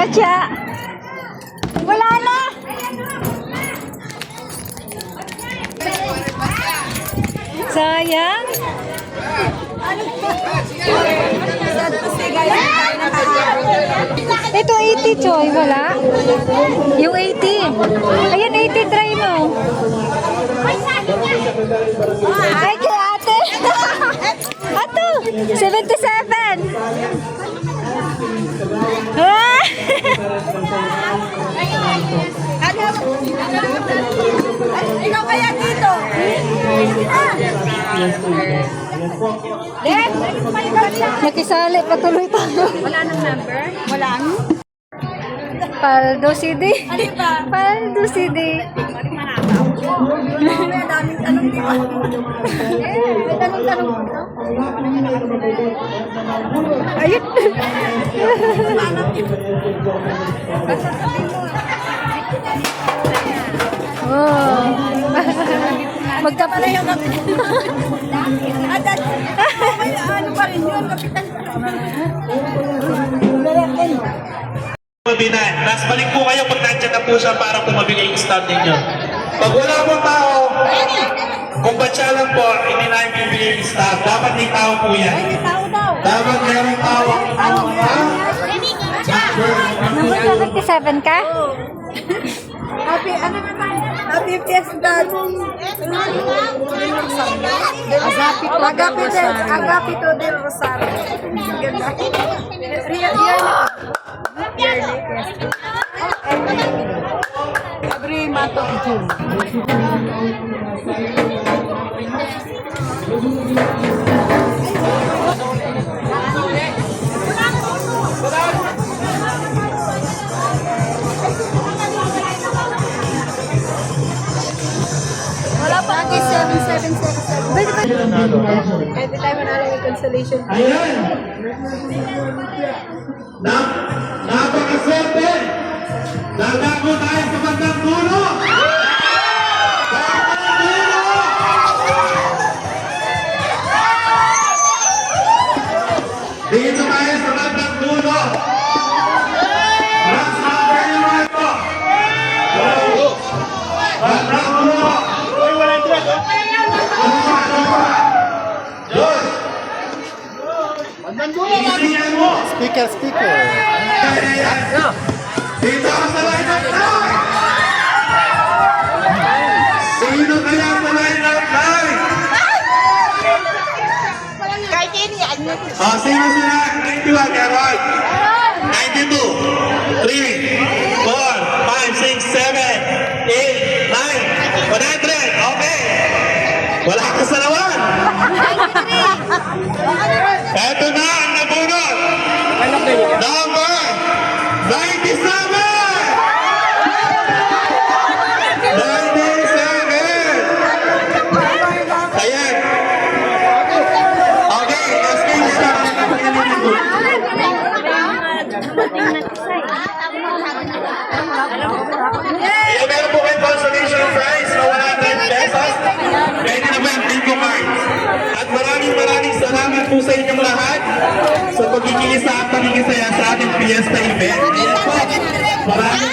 Katya. Wala na. Sayang. Ito 80, Choy. Wala. Yung 80. Ayan, 80. Try mo. Ay, kay ate. Ato. 77. Ah! Ikaw kaya dito? Nakisali patuloy tayo. Wala nang number? Wala. Paldo CD. Ano ba? Paldo CD. May daming tanong di ba? May tanong-tanong po. Ayun. Oh. Magkapala yung Ano pa rin yun? Kapitan. Mabinay. Tapos balik po kayo pag nandiyan na po siya para po mabigay yung stand ninyo. Pag wala po tao, kung batya lang po, hindi na yung bibigay yung stand. Dapat may tao po yan. Tao daw. Dapat merong tao. Number 77 ka? Happy, ano na tayo? Happy Fiesta. Agapito del Rosario. Ganda. Yearly Fiesta. Every month of June. Wala pa. Lagi 7777. Pwede tayo manalo yung consolation. Ayan! Napakaswerte! Lalago tayo sa bandang dulo! Bandang dulo! Dito tayo sa bandang dulo! Last number yung ito! Bandang dulo! Isiyan mo! Speaker. Dito ka sa line-up line! Sino kaya sa line-up line? Sino sila? 91, Errol. 92, 3, 4, 5, 6, 7, 8, 9, 100. Okay. Wala ka sa lawan. Eto na ang nabunot. Number 97! 97! Ayan. Okay, let's go. Ayan, meron po kayo consolation prize na 100 pesos. Pwede naman, bingo cards. At maraming salamat po sa inyong lahat sa pagkikisa at pagkikisaya sa ating fiesta event. Ayan po. Maraming